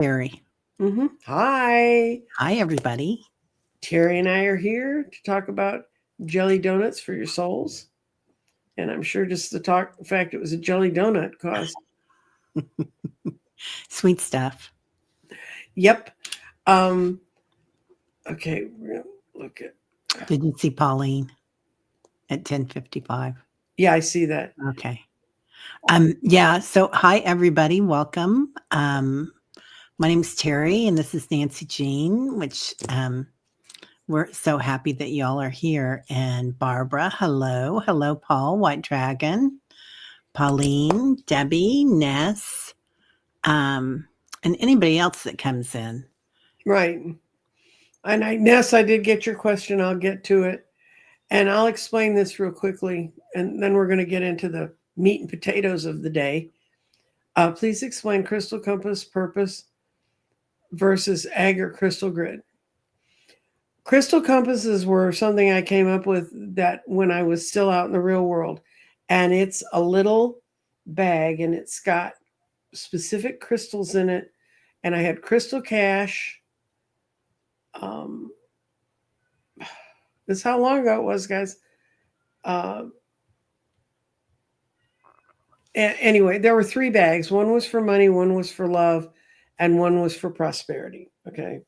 Teri. Hi. Hi, everybody. Teri and I are here to talk about jelly donuts for your souls. And I'm sure just the fact it was a jelly donut caused. Sweet stuff. Yep. Okay, we're gonna look at. Did you see Pauline at 10:55? Yeah, I see that. Okay. Yeah, so hi everybody, welcome. My name's Teri and this is Nancy Jean, which we're so happy that y'all are here. And Barbara, hello. Hello, Paul, White Dragon, Pauline, Debbie, Ness, and anybody else that comes in. Right. And Ness, I did get your question. I'll get to it. And I'll explain this real quickly. And then we're going to get into the meat and potatoes of the day. Please explain crystal compass purpose versus egg or crystal grid. Crystal compasses were something I came up with that when I was still out in the real world. And it's a little bag and it's got specific crystals in it. And I had crystal cash. This is how long ago it was, guys. Anyway, there were 3 bags. One was for money, one was for love, and one was for prosperity. Okay.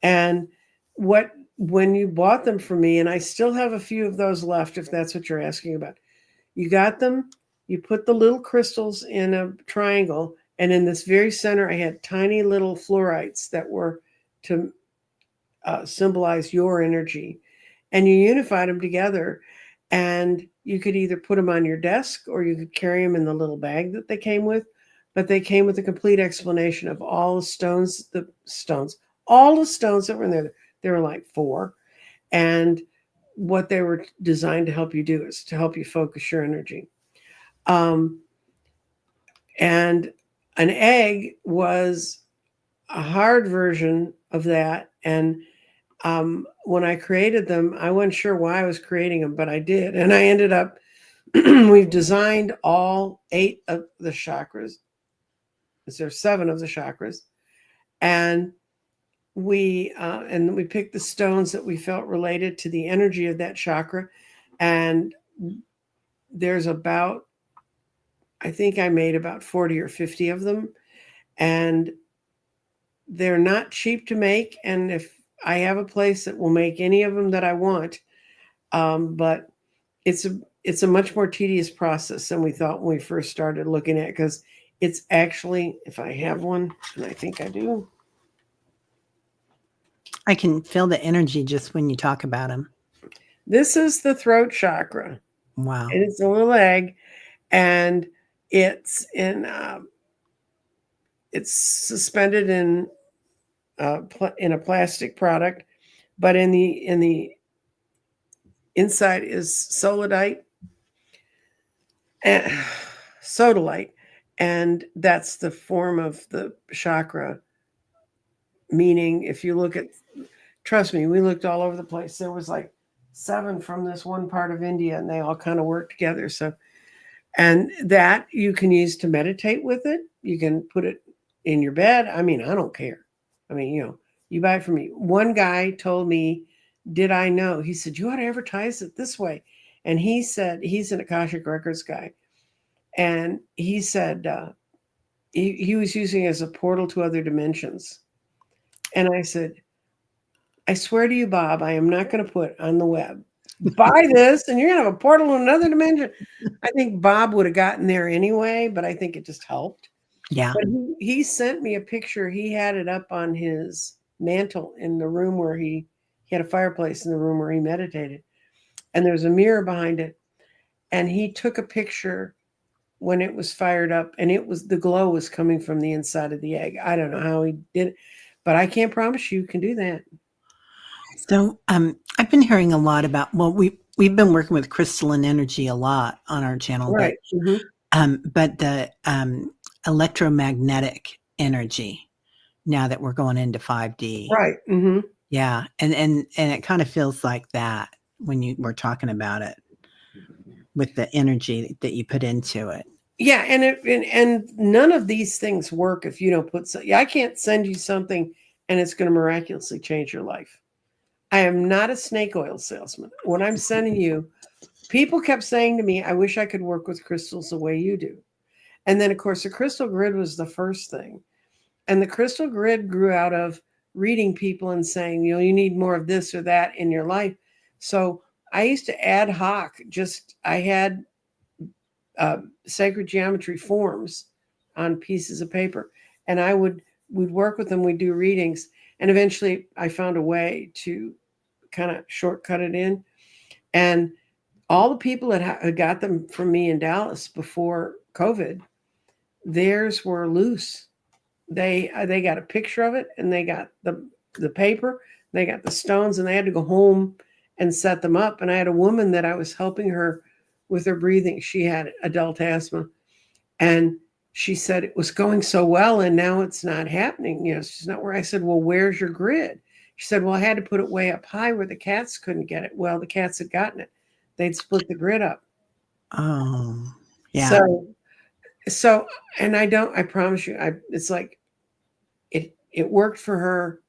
And when you bought them for me, and I still have a few of those left, if that's what you're asking about, you got them, you put the little crystals in a triangle, and in this very center, I had tiny little fluorites that were to symbolize your energy, and you unified them together. And you could either put them on your desk or you could carry them in the little bag that they came with. But they came with a complete explanation of all the stones that were in there. There were like 4. And what they were designed to help you do is to help you focus your energy. And an egg was a hard version of that. And when I created them, I wasn't sure why I was creating them, but I did. And I ended up, we've designed all 8 of the chakras. There's 7 of the chakras. And we picked the stones that we felt related to the energy of that chakra. And there's about, I think I made about 40 or 50 of them. And they're not cheap to make. And if I have a place that will make any of them that I want, but it's a much more tedious process than we thought when we first started looking at it, because it's actually, if I have one, and I think I do. I can feel the energy just when you talk about them. This is the throat chakra. Wow. And it's a little egg, and it's suspended in a plastic product, but in the inside is solidite and sodalite, and that's the form of the chakra. Meaning, if you look at, trust me, we looked all over the place. There was like 7 from this one part of India, and they all kind of work together. So, and that you can use to meditate with it. You can put it in your bed. I mean, I don't care. I mean, you buy it from me. One guy told me, did I know? He said, you ought to advertise it this way. And he said, he's an Akashic Records guy. And he said he was using it as a portal to other dimensions. And I said, I swear to you, Bob, I am not going to put on the web, buy this and you're going to have a portal to another dimension. I think Bob would have gotten there anyway, but I think it just helped. Yeah. But he sent me a picture. He had it up on his mantle in the room where he had a fireplace in the room where he meditated. And there's a mirror behind it. And he took a picture when it was fired up, and the glow was coming from the inside of the egg. I don't know how he did it, but I can't promise you can do that. So I've been hearing a lot about, well, we've been working with crystalline energy a lot on our channel, right. But the electromagnetic energy, now that we're going into 5D. Right. Yeah. And it kind of feels like that when you were talking about it, with the energy that you put into it. Yeah, and none of these things work if you don't I can't send you something and it's going to miraculously change your life. I am not a snake oil salesman. What I'm sending you, people kept saying to me, I wish I could work with crystals the way you do. And then, of course, the crystal grid was the first thing. And the crystal grid grew out of reading people and saying, you need more of this or that in your life. So I used to ad hoc, I had sacred geometry forms on pieces of paper. And we'd work with them, we'd do readings. And eventually I found a way to kind of shortcut it in. And all the people that had got them from me in Dallas before COVID, theirs were loose. They got a picture of it, and they got the paper, they got the stones, and they had to go home and set them up. And I had a woman that I was helping her with her breathing. She had adult asthma, and she said it was going so well, and now it's not happening. She's not where. I said, well, where's your grid? She said, well, I had to put it way up high where the cats couldn't get it. Well, the cats had gotten it. They'd split the grid up. Oh, yeah. So, and I promise you, it's like it worked for her,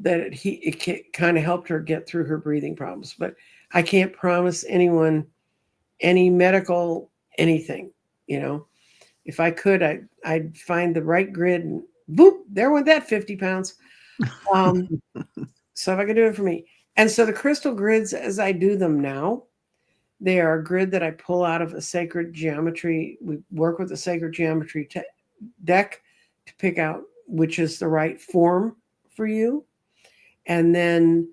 that it kind of helped her get through her breathing problems. But I can't promise anyone any medical anything. If I could, I'd find the right grid, and boop, there went that 50 pounds. So if I could do it for me. And so the crystal grids, as I do them now, they are a grid that I pull out of a sacred geometry. We work with a sacred geometry deck to pick out which is the right form for you. And then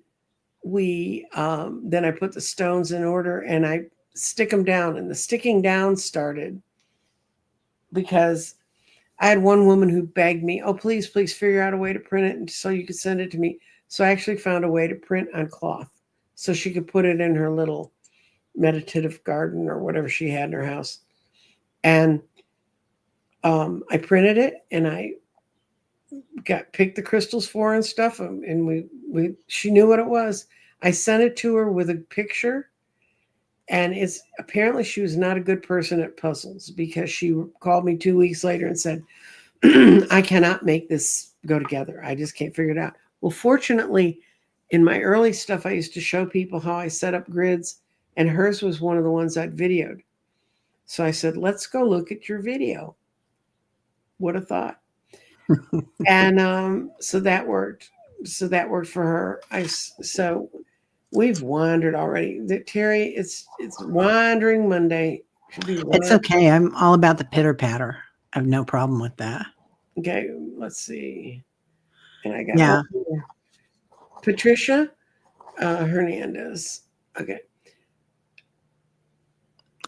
then I put the stones in order and I stick them down. And the sticking down started because I had one woman who begged me, oh, please figure out a way to print it so you could send it to me. So I actually found a way to print on cloth so she could put it in her little meditative garden or whatever she had in her house. And I printed it, and I picked the crystals for her and stuff. And she knew what it was. I sent it to her with a picture. And apparently she was not a good person at puzzles, because she called me 2 weeks later and said, I cannot make this go together. I just can't figure it out. Well, fortunately, in my early stuff, I used to show people how I set up grids, and hers was one of the ones I'd videoed. So I said, let's go look at your video. What a thought. And so that worked. So that worked for her. So we've wandered already. Teri, it's Wandering Monday. It's okay. I'm all about the pitter patter. I have no problem with that. Okay, let's see. And I got Patricia Hernandez. Okay.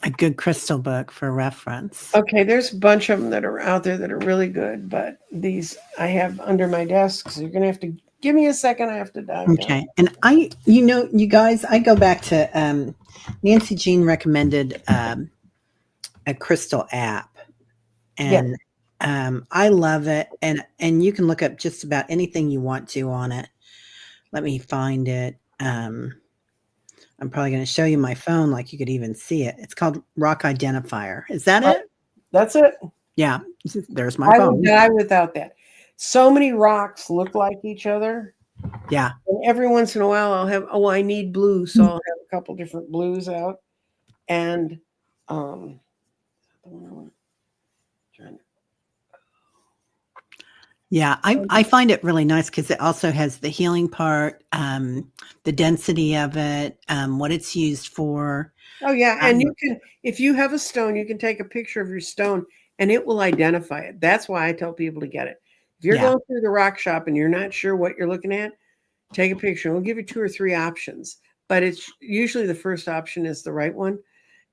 A good crystal book for reference. Okay, there's a bunch of them that are out there that are really good, but these I have under my desk, so you're going to have to give me a second. I have to dive Okay. And you guys, I go back to Nancy Jean recommended a crystal app, and I love it. And you can look up just about anything you want to on it. Let me find it. I'm probably going to show you my phone, like you could even see it. It's called Rock Identifier. Is that it? That's it. Yeah. There's my phone. I would die without that. So many rocks look like each other. Yeah. And every once in a while I'll have, I need blue. So I'll have a couple different blues out. And yeah, I find it really nice because it also has the healing part, the density of it, what it's used for. Oh, yeah. And you can, if you have a stone, you can take a picture of your stone and it will identify it. That's why I tell people to get it. If you're going through the rock shop and you're not sure what you're looking at, take a picture. We'll give you 2 or 3 options, but it's usually the first option is the right one.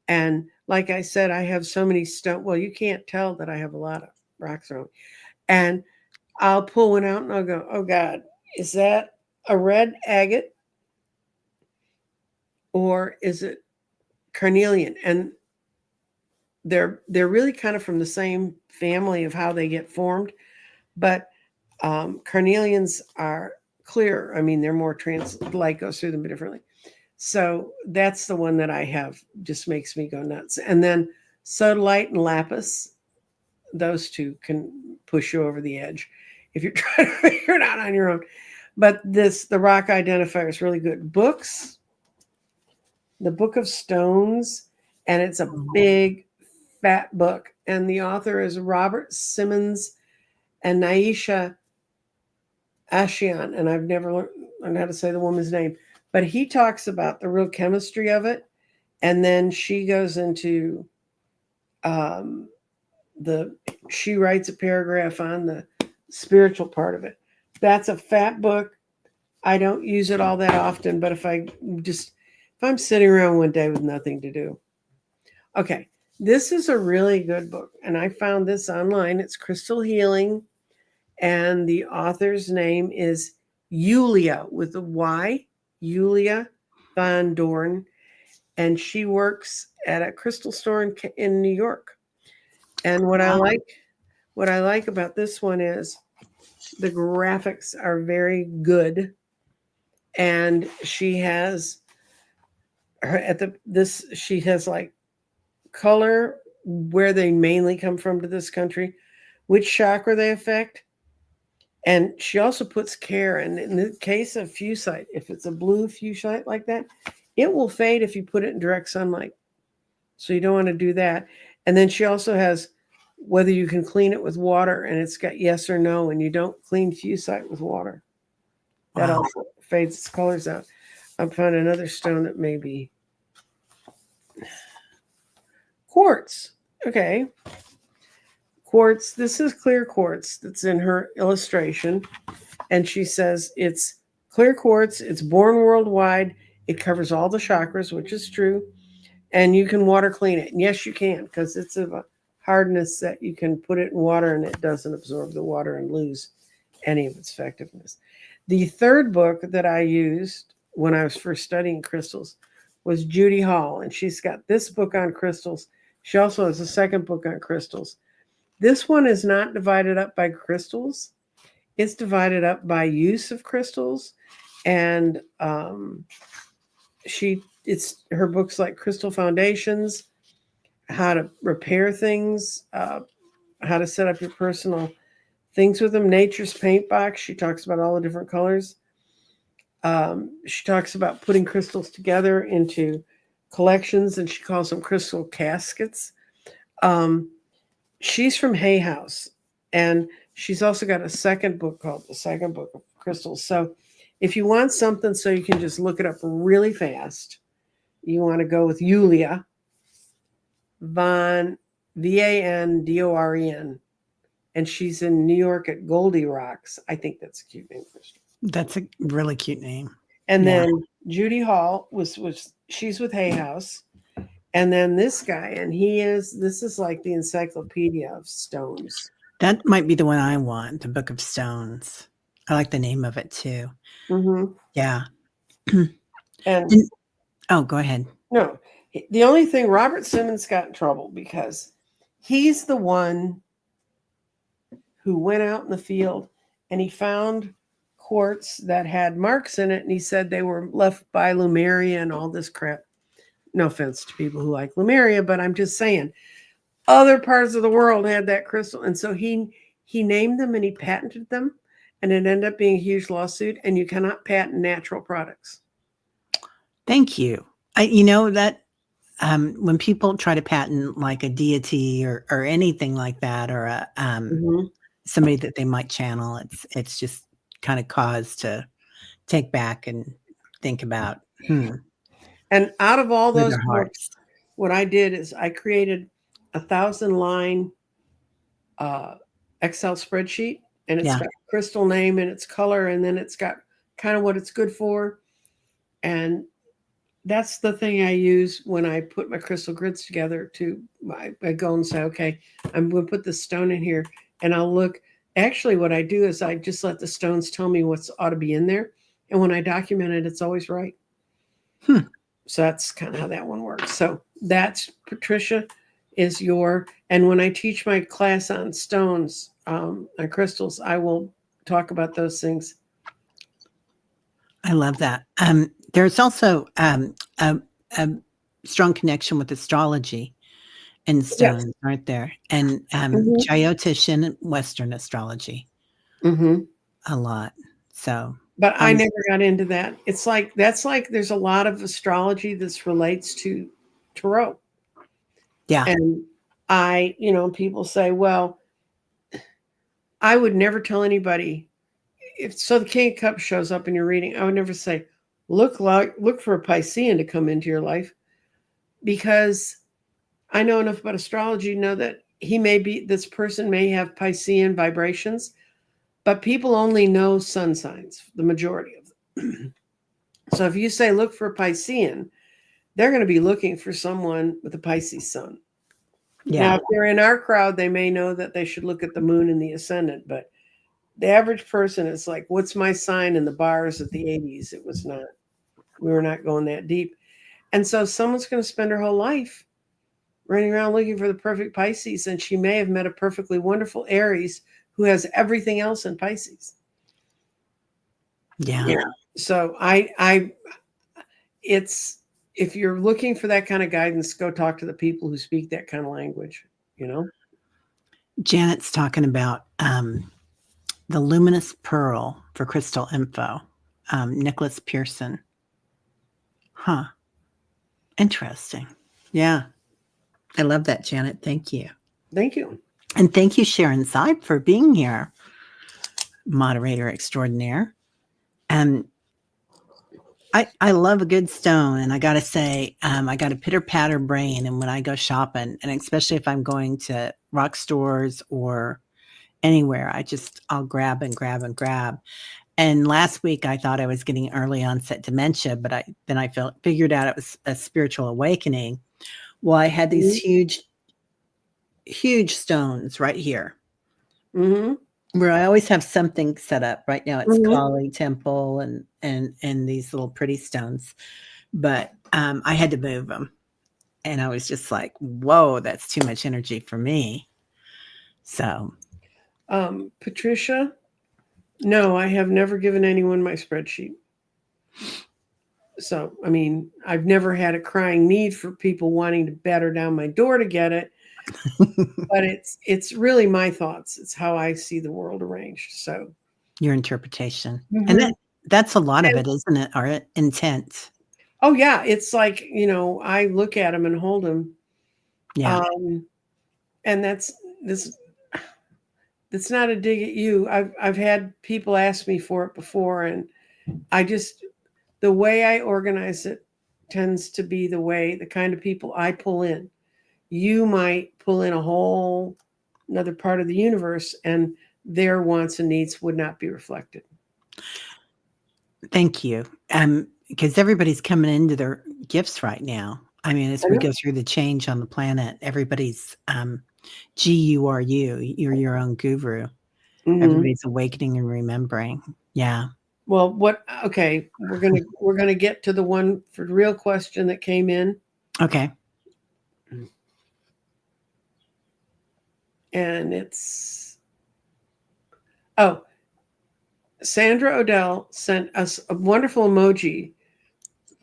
And like I said, I have so many stone. Well, you can't tell that I have a lot of rocks around. And I'll pull one out and I'll go, oh God, is that a red agate or is it carnelian? And they're really kind of from the same family of how they get formed, but carnelians are clear. I mean, they're more light goes through them differently. So that's the one that I have, just makes me go nuts. And then sodalite and lapis. Those two can push you over the edge if you're trying to figure it out on your own. But the rock identifier is really good. Books, the Book of Stones, and it's a big, fat book. And the author is Robert Simmons and Naisha Ashian. And I've never learned how to say the woman's name. But he talks about the real chemistry of it. And then she goes into she writes a paragraph on the spiritual part of it. That's a fat book. I don't use it all that often, but if I'm sitting around one day with nothing to do. Okay, this is a really good book, and I found this online. It's Crystal Healing, and the author's name is Yulia with a Y, Yulia Van Dorn, and she works at a crystal store in New York. And what I like about this one is the graphics are very good. And she has she has like color, where they mainly come from to this country, which chakra they affect. And she also puts care in the case of fusite. If it's a blue fusite like that, it will fade if you put it in direct sunlight. So you don't want to do that. And then she also has whether you can clean it with water, and it's got yes or no, and you don't clean fusite with water. That also fades its colors out. I found another stone that may be quartz. Okay. Quartz. This is clear quartz that's in her illustration. And she says it's clear quartz. It's born worldwide. It covers all the chakras, which is true. And you can water clean it. And yes, you can, because it's of a hardness that you can put it in water and it doesn't absorb the water and lose any of its effectiveness. The third book that I used when I was first studying crystals was Judy Hall, and she's got this book on crystals. She also has a second book on crystals. This one is not divided up by crystals. It's divided up by use of crystals, and her books like Crystal Foundations, how to repair things, how to set up your personal things with them. Nature's Paint Box. She talks about all the different colors. She talks about putting crystals together into collections, and she calls them crystal caskets. She's from Hay House, and she's also got a second book called The Second Book of Crystals. So if you want something so you can just look it up really fast, you want to go with Yulia Van Vandoren. And she's in New York at Goldie Rocks. I think that's a cute name, Crystal. That's a really cute name. And then Judy Hall she's with Hay House. And then this guy, and this is like the encyclopedia of stones. That might be the one I want, the Book of Stones. I like the name of it too. Mm-hmm. Yeah. And go ahead. No, the only thing, Robert Simmons got in trouble because he's the one who went out in the field and he found quartz that had marks in it, and he said they were left by Lemuria and all this crap. No offense to people who like Lemuria, but I'm just saying other parts of the world had that crystal. And so he named them and he patented them, and it ended up being a huge lawsuit, and you cannot patent natural products. Thank you. That when people try to patent like a deity or anything like that, or a somebody that they might channel, it's just kind of cause to take back and think about. And out of all those books, what I did is I created 1,000-line Excel spreadsheet, and it's got crystal name and its color, and then it's got kind of what it's good for. And that's the thing I use when I put my crystal grids together. I go and say, okay, I'm going to put this stone in here, and I'll look. Actually, what I do is I just let the stones tell me what ought to be in there. And when I document it, it's always right. So that's kind of how that one works. So that's, Patricia, is and when I teach my class on stones, on crystals, I will talk about those things. I love that. There's also a strong connection with astrology. and Yes. stones, aren't there? And Jyotish in Western astrology Mm-hmm. a lot. So, But I never got into that. It's like there's a lot of astrology that relates to tarot. yeah, And people say, well, I would never tell anybody if the King of Cups shows up in your reading, I would never say, look for a Piscean to come into your life, because I know enough about astrology to know that this person may have Piscean vibrations, but people only know sun signs, the majority of them. So if you say, look for a Piscean, they're going to be looking for someone with a Pisces sun. yeah. Now, if they're in our crowd, they may know that they should look at the moon and the ascendant, but the average person is like, what's my sign in the bars of the 80s? It was not, we were not going that deep. And so someone's going to spend her whole life running around looking for the perfect Pisces, and she may have met a perfectly wonderful Aries who has everything else in Pisces. Yeah. So if you're looking for that kind of guidance, go talk to the people who speak that kind of language, Janet's talking about the luminous pearl for crystal info. Nicholas Pearson. Huh. Interesting. Yeah. I love that, Janet. Thank you. Thank you. And thank you, Sharon Seib, for being here, moderator extraordinaire. And I love a good stone. And I got to say, I got a pitter-patter brain. And when I go shopping, and especially if I'm going to rock stores or anywhere, I'll grab and grab and grab. And last week I thought I was getting early onset dementia, but then I figured out it was a spiritual awakening. Well, I had these huge stones right here, where I always have something set up. Right now it's Kali Temple and these little pretty stones, but I had to move them, and I was just like, whoa, that's too much energy for me. So, Patricia, no, I have never given anyone my spreadsheet. So, I mean, I've never had a crying need for people wanting to batter down my door to get it. But it's really my thoughts. It's how I see the world arranged. So your interpretation. And that's a lot of it, isn't it? Our intent. Oh yeah. It's like, I look at them and hold them. Yeah. And that's not a dig at you. I've had people ask me for it before, and the way I organize it tends to be the kind of people I pull in. You might pull in another part of the universe, and their wants and needs would not be reflected. Thank you. Because everybody's coming into their gifts right now. I mean, as we go through the change on the planet, everybody's GURU, you're your own guru. Everybody's awakening and remembering. Yeah. Well, okay, we're gonna get to the one for the real question that came in. Okay. And it's Sandra Odell sent us a wonderful emoji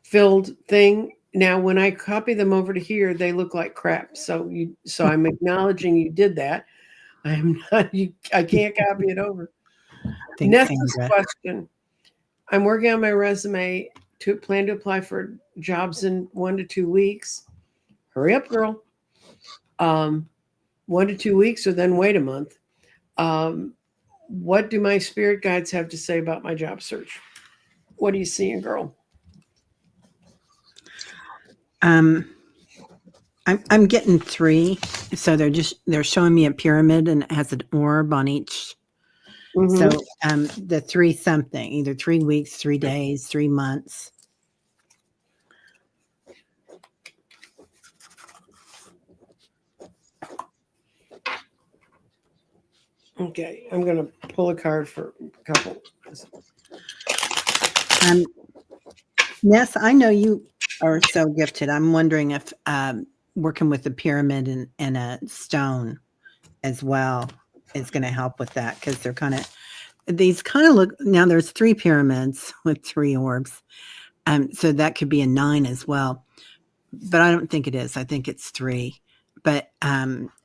filled thing. Now, when I copy them over to here, they look like crap. So I'm acknowledging you did that. I'm not. I can't copy it over. Nessa's question. I'm working on my resume to plan to apply for jobs in 1 to 2 weeks. Hurry up, girl. 1 to 2 weeks, or then wait a month. What do my spirit guides have to say about my job search? What are you seeing, girl? I'm getting 3. So they're showing me a pyramid, and it has an orb on each. So the 3 something, either 3 weeks, 3 days, 3 months. Okay, I'm going to pull a card for a couple. Yes, I know you are so gifted. I'm wondering if working with the pyramid and a stone as well is going to help with that, because these kind of look, now there's 3 pyramids with 3 orbs. So that could be a 9 as well. But I don't think it is. I think it's 3. But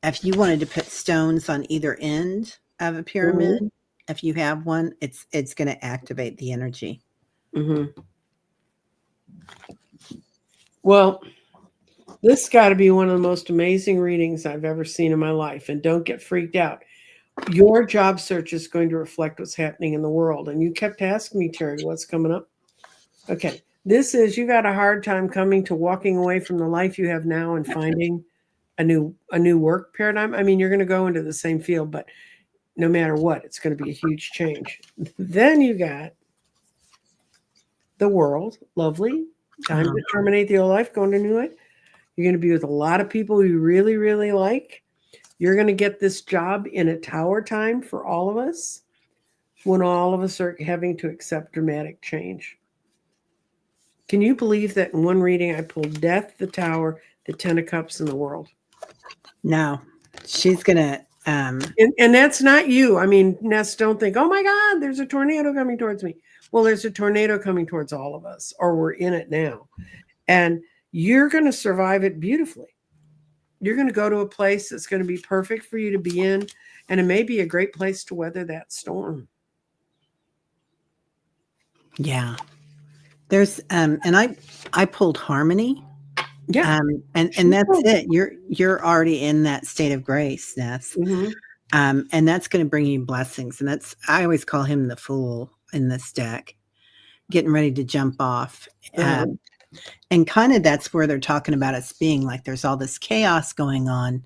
if you wanted to put stones on either end of a pyramid, Mhm. if you have one, it's going to activate the energy. Mhm. Well, this got to be one of the most amazing readings I've ever seen in my life. And don't get freaked out. Your job search is going to reflect what's happening in the world. And you kept asking me, Teri, what's coming up? Okay. This is, you've had a hard time coming to walking away from the life you have now and finding a new work paradigm. I mean, you're going to go into the same field, but no matter what, it's going to be a huge change. Then you got the world, lovely, time to terminate the old life, go into new life. You're going to be with a lot of people you really, really like. You're going to get this job in a tower time for all of us when all of us are having to accept dramatic change. Can you believe that in one reading I pulled death, the tower, the 10 of cups, and the world? No, she's going to. And that's not you. I mean, Ness, don't think, oh my God, there's a tornado coming towards me. Well, there's a tornado coming towards all of us, or we're in it now. And you're going to survive it beautifully. You're going to go to a place that's going to be perfect for you to be in, and it may be a great place to weather that storm. Yeah. There's and I pulled harmony. Yeah. And that's it. You're already in that state of grace, Ness. Mm-hmm. And that's going to bring you blessings. And that's, I always call him the fool in this deck, getting ready to jump off. And kind of that's where they're talking about us being like, there's all this chaos going on,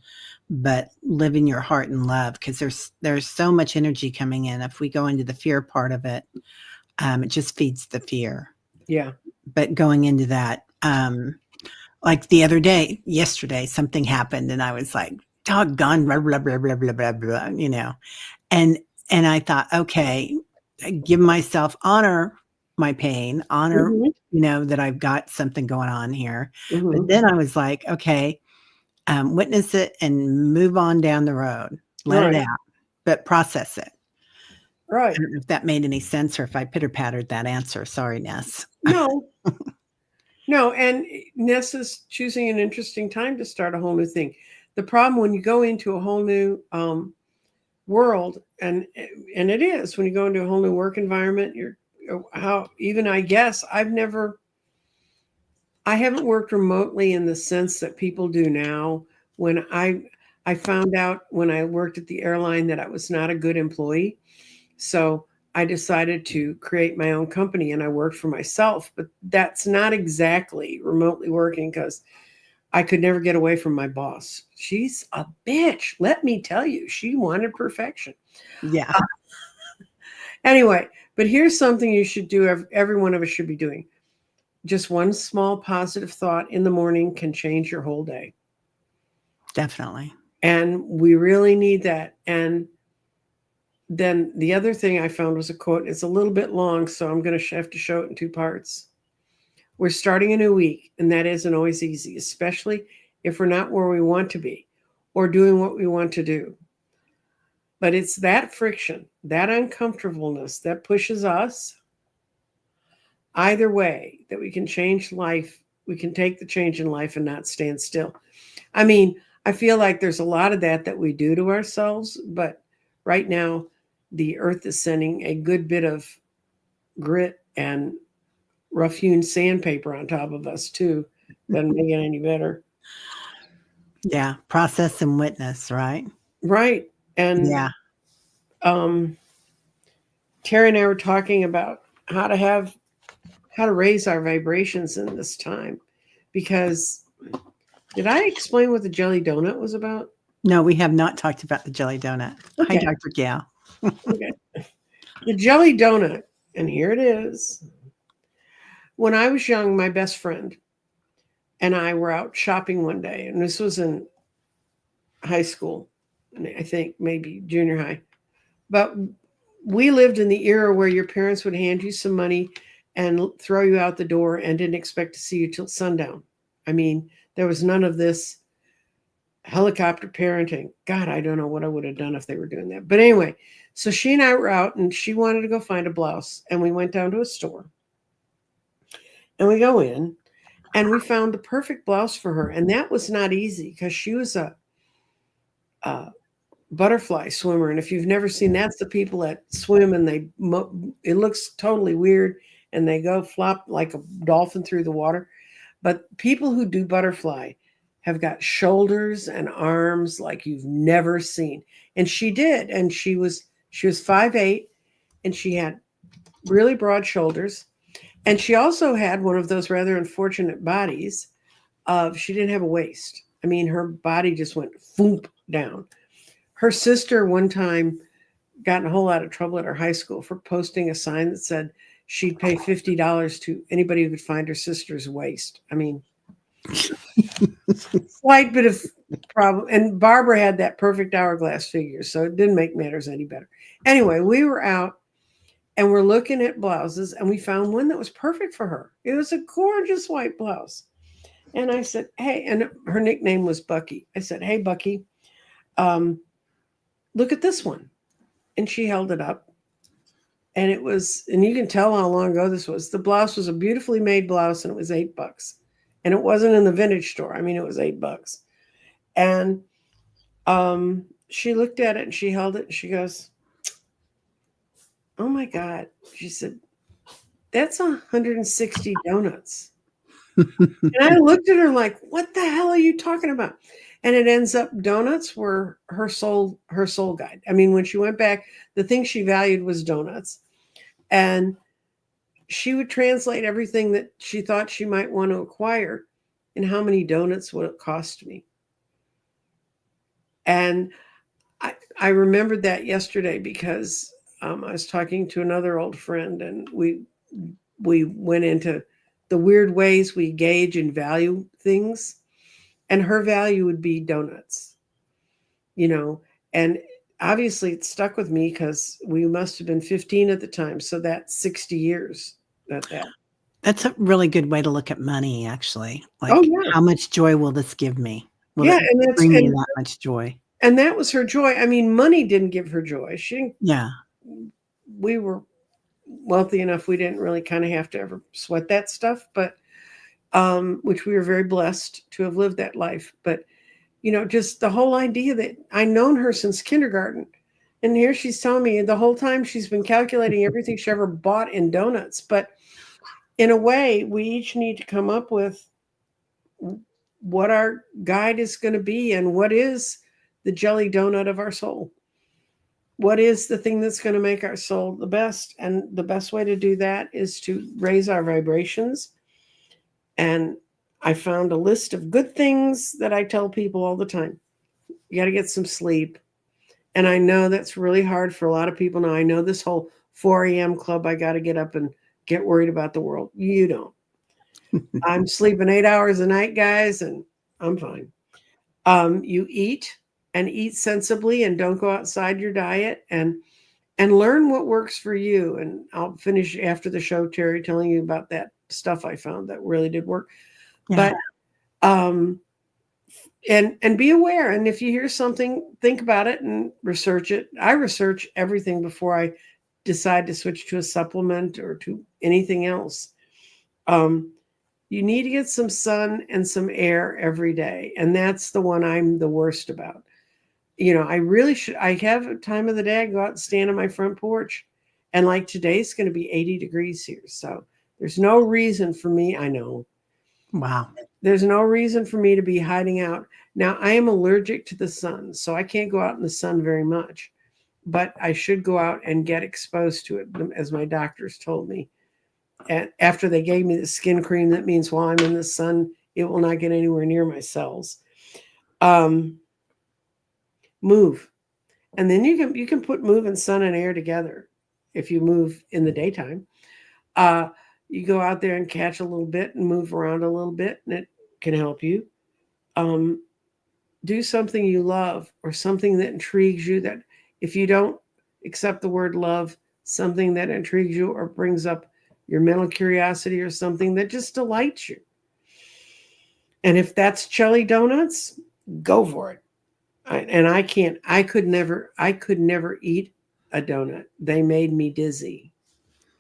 but live in your heart and love, because there's so much energy coming in. If we go into the fear part of it, it just feeds the fear. Yeah. But going into that, like the other day, yesterday, something happened and I was like, doggone, blah, blah, blah, blah, blah, blah, blah, you know. And I thought, okay, give myself, honor my pain, honor, Mm-hmm. you know, that I've got something going on here. Mm-hmm. But then I was like, okay, witness it and move on down the road. Let it out, but process it. Right. I don't know if that made any sense or if I pitter-pattered that answer. Sorry, Ness. No. No, and Ness is choosing an interesting time to start a whole new thing. The problem when you go into a whole new world, and it is when you go into a whole new work environment, I guess I haven't worked remotely in the sense that people do now. When I found out when I worked at the airline that I was not a good employee, so I decided to create my own company and I worked for myself, but that's not exactly remotely working because I could never get away from my boss. She's a bitch. Let me tell you, she wanted perfection. Yeah. Anyway, but here's something you should do. Every one of us should be doing. Just one small positive thought in the morning can change your whole day. Definitely. And we really need that. And then the other thing I found was a quote. It's a little bit long, so I'm going to have to show it in two parts. We're starting a new week, and that isn't always easy, especially if we're not where we want to be or doing what we want to do. But it's that friction, that uncomfortableness that pushes us either way, that we can change life. We can take the change in life and not stand still. I mean, I feel like there's a lot of that we do to ourselves, but right now, the earth is sending a good bit of grit and rough-hewn sandpaper on top of us too. Doesn't make it any better. Yeah. Process and witness, right? Right. And yeah. Teri and I were talking about how to raise our vibrations in this time, because did I explain what the jelly donut was about? No, we have not talked about the jelly donut. Okay. Hi, Dr. Gal. Okay. The jelly donut, and here it is. When I was young, my best friend and I were out shopping one day, and this was in high school, and I think maybe junior high. But we lived in the era where your parents would hand you some money and throw you out the door and didn't expect to see you till sundown. I mean, there was none of this helicopter parenting. God, I don't know what I would have done if they were doing that. But anyway, so she and I were out, and she wanted to go find a blouse, and we went down to a store. And we go in, And we found the perfect blouse for her. And that was not easy because she was a butterfly swimmer. And if you've never seen, that's the people that swim and it looks totally weird and they go flop like a dolphin through the water. But people who do butterfly have got shoulders and arms like you've never seen. And she did. And she was 5'8", and she had really broad shoulders. And she also had one of those rather unfortunate bodies of she didn't have a waist. I mean, her body just went foomp down. Her sister one time got in a whole lot of trouble at her high school for posting a sign that said she'd pay $50 to anybody who could find her sister's waist. I mean, slight bit of problem. And Barbara had that perfect hourglass figure, so it didn't make matters any better. Anyway, we were out and we're looking at blouses, and we found one that was perfect for her. It was a gorgeous white blouse. And I said, hey, and her nickname was Bucky. I said, hey, Bucky, look at this one. And she held it up. And it was, and you can tell how long ago this was. The blouse was a beautifully made blouse, and it was $8. And it wasn't in the vintage store. I mean, it was $8. And she looked at it and she held it and she goes, oh my God. She said, that's 160 donuts. And I looked at her like, what the hell are you talking about? And it ends up donuts were her soul guide. I mean, when she went back, the thing she valued was donuts. And she would translate everything that she thought she might want to acquire and how many donuts would it cost me. And I remembered that yesterday because I was talking to another old friend, and we went into the weird ways we gauge and value things. And her value would be donuts, and obviously it stuck with me because we must have been 15 at the time. So that's 60 years at that. That's a really good way to look at money, actually. Like, Oh, yeah. how much joy will this give me? Will Yeah, it and bring me that much joy? And that was her joy. I mean, money didn't give her joy. She didn't. Yeah. We were wealthy enough. We didn't really kind of have to ever sweat that stuff, but which we were very blessed to have lived that life. But, just the whole idea that I've known her since kindergarten. And here she's telling me the whole time she's been calculating everything she ever bought in donuts. But in a way, we each need to come up with what our guide is going to be and what is the jelly donut of our soul. What is the thing that's going to make our soul the best? And the best way to do that is to raise our vibrations. And I found a list of good things that I tell people all the time. You got to get some sleep. And I know that's really hard for a lot of people now. I know this whole 4 a.m. club, I got to get up and get worried about the world. You don't. I'm sleeping 8 hours a night, guys, and I'm fine. You eat and eat sensibly, and don't go outside your diet, and learn what works for you. And I'll finish after the show, Teri, telling you about that stuff I found that really did work. Yeah. But and be aware. And if you hear something, think about it and research it. I research everything before I decide to switch to a supplement or to anything else. You need to get some sun and some air every day. And that's the one I'm the worst about. I really should. I have a time of the day I go out and stand on my front porch. And like today's going to be 80 degrees here. So there's no reason for me. I know. Wow. There's no reason for me to be hiding out. Now, I am allergic to the sun, so I can't go out in the sun very much. But I should go out and get exposed to it, as my doctors told me. And after they gave me the skin cream, that means while I'm in the sun, it will not get anywhere near my cells. Move. And then you can put move and sun and air together if you move in the daytime. You go out there and catch a little bit and move around a little bit, and it can help you. Do something you love or something that intrigues you, that if you don't accept the word love, something that intrigues you or brings up your mental curiosity or something that just delights you. And if that's jelly donuts, go for it. I could never eat a donut. They made me dizzy.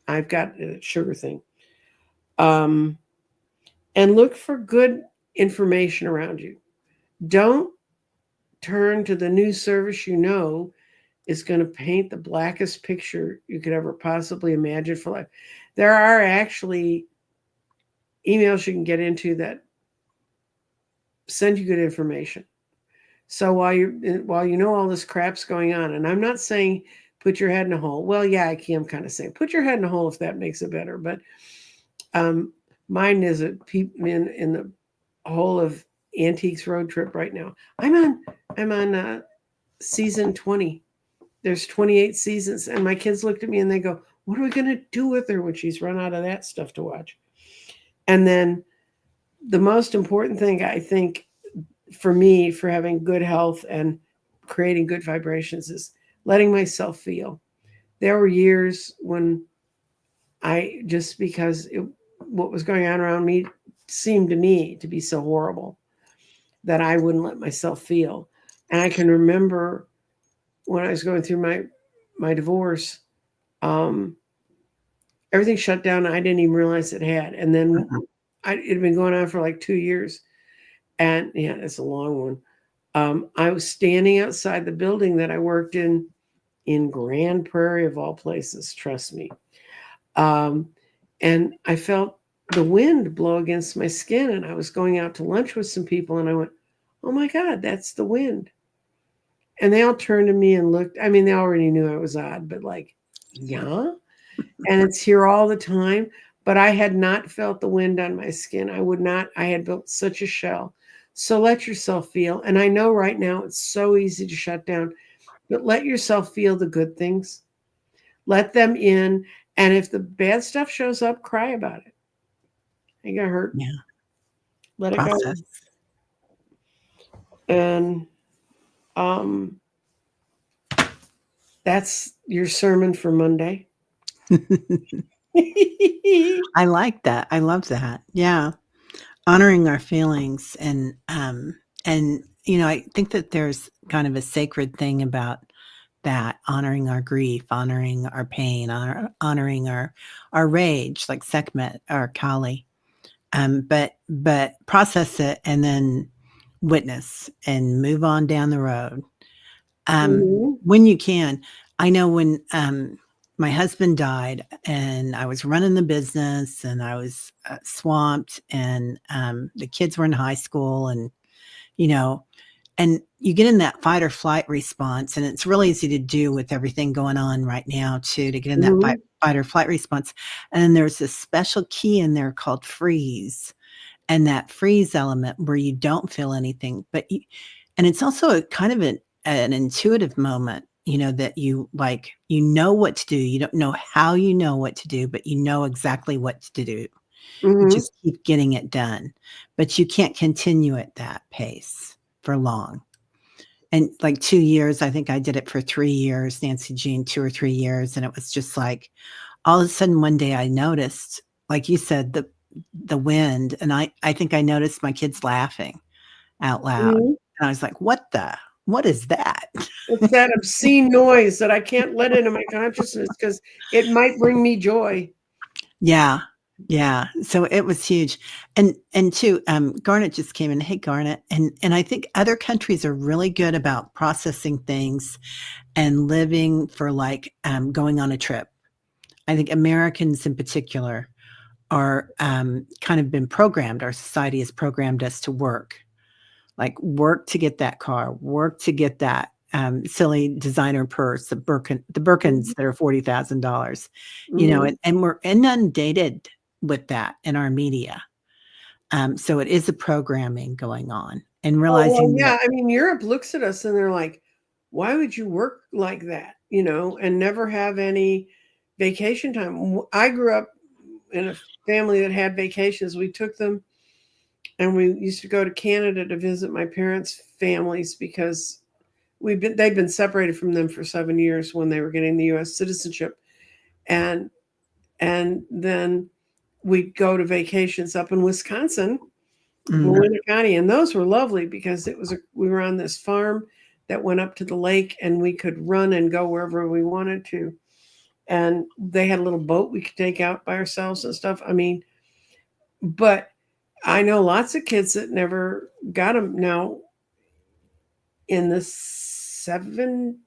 I've got a sugar thing. and look for good information around you. Don't turn to the news service is going to paint the blackest picture you could ever possibly imagine for life. There are actually emails you can get into that send you good information. So while you know all this crap's going on, and I'm not saying put your head in a hole. Well, yeah, I'm kind of saying put your head in a hole if that makes it better. But mine is in the hole of Antiques road trip right now. I'm on season 20. There's 28 seasons, and my kids looked at me and they go, "What are we going to do with her when she's run out of that stuff to watch?" And then the most important thing, I think, for me, for having good health and creating good vibrations, is letting myself feel. There were years when what was going on around me seemed to me to be so horrible that I wouldn't let myself feel. And I can remember when I was going through my divorce, everything shut down. I didn't even realize it had. And then it had been going on for like 2 years. And yeah, it's a long one. I was standing outside the building that I worked in Grand Prairie, of all places, trust me. And I felt the wind blow against my skin, and I was going out to lunch with some people, and I went, "Oh my God, that's the wind." And they all turned to me and looked. I mean, they already knew I was odd, but like, yeah. And it's here all the time. But I had not felt the wind on my skin. I had built such a shell. So let yourself feel. And I know right now it's so easy to shut down, but let yourself feel the good things. Let them in. And if the bad stuff shows up, cry about it. Ain't gonna hurt. Yeah. Let it Process. go. And that's your sermon for Monday. I like that. I love that. Yeah. Honoring our feelings and I think that there's kind of a sacred thing about that, honoring our grief, honoring our pain, honoring our rage, like Sekhmet or Kali. But process it and then witness and move on down the road. When you can. I know when my husband died and I was running the business and I was swamped and the kids were in high school and you get in that fight or flight response, and it's really easy to do with everything going on right now too, to get in that fight or flight response. And then there's this special key in there called freeze, and that freeze element where you don't feel anything, and it's also a kind of an intuitive moment, that you know what to do. You don't know how you know what to do, but you know exactly what to do. You just keep getting it done, but you can't continue at that pace for long. And like 2 years, I think I did it for 3 years, Nancy Jean, 2 or 3 years. And it was just like, all of a sudden one day I noticed, like you said, the wind. And I think I noticed my kids laughing out loud. And I was like, what is that? It's that obscene noise that I can't let into my consciousness because it might bring me joy. Yeah. Yeah. So it was huge. And too, Garnet just came in. Hey, Garnet. And I think other countries are really good about processing things and living for going on a trip. I think Americans in particular are kind of been programmed. Our society has programmed us to work to get that car, work to get that silly designer purse, the Birkins that are $40,000, and we're inundated with that in our media. So it is a programming going on, and realizing that, I mean, Europe looks at us and they're like, why would you work like that, and never have any vacation time? I grew up in a family that had vacations. We took them and we used to go to Canada to visit my parents' families because they'd been separated from them for 7 years when they were getting the U.S. citizenship. And then we'd go to vacations up in Wisconsin, Winter County. And those were lovely because we were on this farm that went up to the lake and we could run and go wherever we wanted to. And they had a little boat we could take out by ourselves and stuff. I mean, but I know lots of kids that never got them. Now, in the 70s,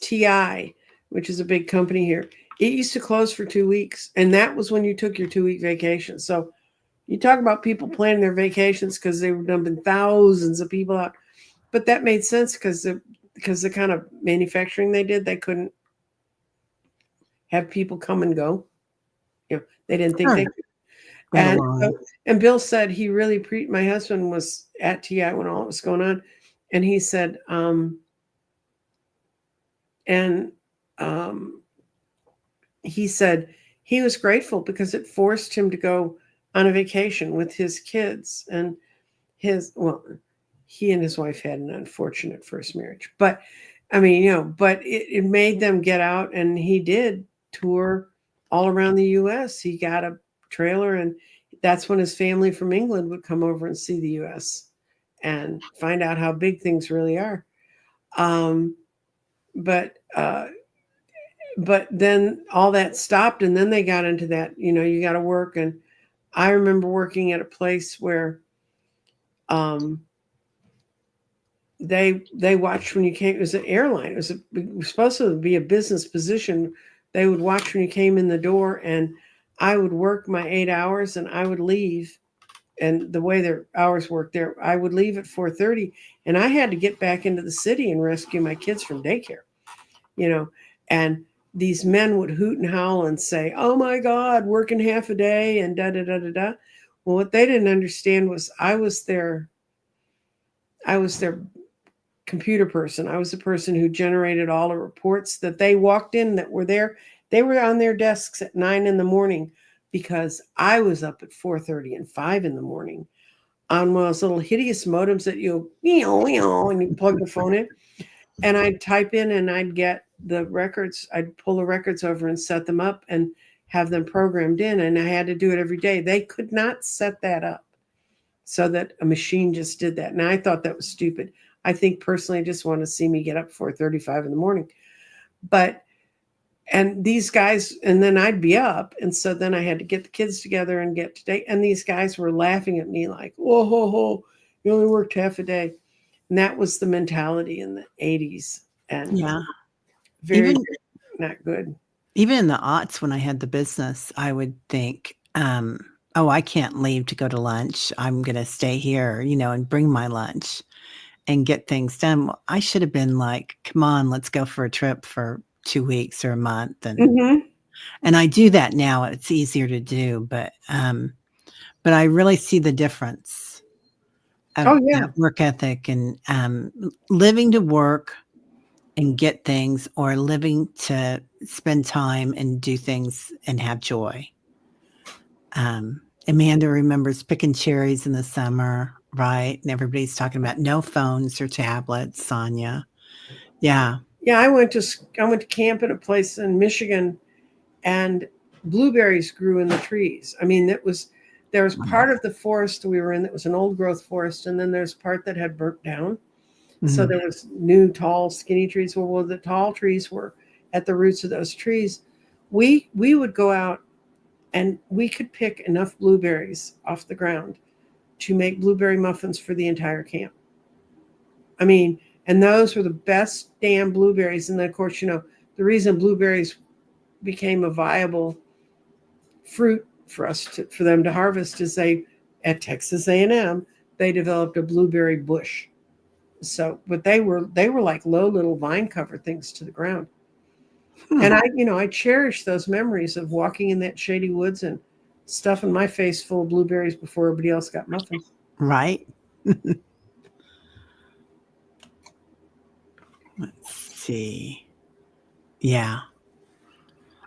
TI, which is a big company here, it used to close for 2 weeks. And that was when you took your 2-week vacation. So you talk about people planning their vacations because they were dumping thousands of people out. But that made sense because the kind of manufacturing they did, they couldn't have people come and go. They didn't think they could. And Bill said he really my husband was at TI when all it was going on. And he said, he said he was grateful because it forced him to go on a vacation with his kids and he and his wife had an unfortunate first marriage, but I mean, but it made them get out, and he did tour all around the US. He got a trailer, and that's when his family from England would come over and see the US and find out how big things really are. But then all that stopped, and then they got into that, you got to work. And I remember working at a place where they watched when you came. It was an airline. It was supposed to be a business position. They would watch when you came in the door, and I would work my 8 hours and I would leave. And the way their hours worked there, I would leave at 4:30, and I had to get back into the city and rescue my kids from daycare, and these men would hoot and howl and say, "Oh my God, working half a day," and da da da da da. Well, what they didn't understand was I was their computer person. I was the person who generated all the reports that they walked in that were there. They were on their desks at 9 a.m. because I was up at 4:30 and 5 a.m. on one of those little hideous modems that and you plug the phone in. And I'd type in and I'd get the records. I'd pull the records over and set them up and have them programmed in. And I had to do it every day. They could not set that up so that a machine just did that. And I thought that was stupid. I think personally, I just want to see me get up 4:35 in the morning. And these guys, and then I'd be up. And so then I had to get the kids together and get today. And these guys were laughing at me like, "Whoa, ho, ho, you only worked half a day." And that was the mentality in the 80s. And very not good. Even in the aughts, when I had the business, I would think, oh, I can't leave to go to lunch. I'm going to stay here, and bring my lunch and get things done. Well, I should have been like, come on, let's go for a trip for 2 weeks or a month. And I do that now. It's easier to do, but I really see the difference of work ethic and living to work and get things, or living to spend time and do things and have joy. Amanda remembers picking cherries in the summer, right? And everybody's talking about no phones or tablets. Sonia, yeah. I went to camp at a place in Michigan, and blueberries grew in the trees. I mean, there was part of the forest we were in that was an old growth forest, and then there's part that had burnt down. Mm-hmm. So there was new, tall, skinny trees. Well, the tall trees were at the roots of those trees. We would go out, and we could pick enough blueberries off the ground to make blueberry muffins for the entire camp. I mean, and those were the best damn blueberries. And then, of course, the reason blueberries became a viable fruit for them to harvest is at Texas A&M, they developed a blueberry bush. So, but they were like low little vine cover things to the ground. And I cherish those memories of walking in that shady woods and stuffing my face full of blueberries before everybody else got muffins. Right. Let's see. Yeah.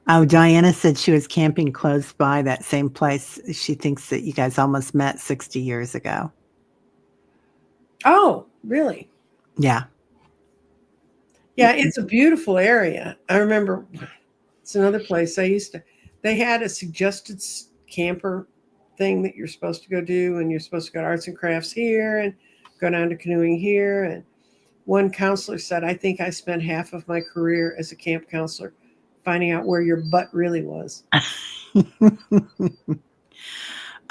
Oh, Diana said she was camping close by that same place. She thinks that you guys almost met 60 years ago. Oh, really? Yeah. Yeah, it's a beautiful area. I remember it's another place they had a suggested camper thing that you're supposed to go do, and you're supposed to go to arts and crafts here and go down to canoeing here. And one counselor said, "I think I spent half of my career as a camp counselor finding out where your butt really was."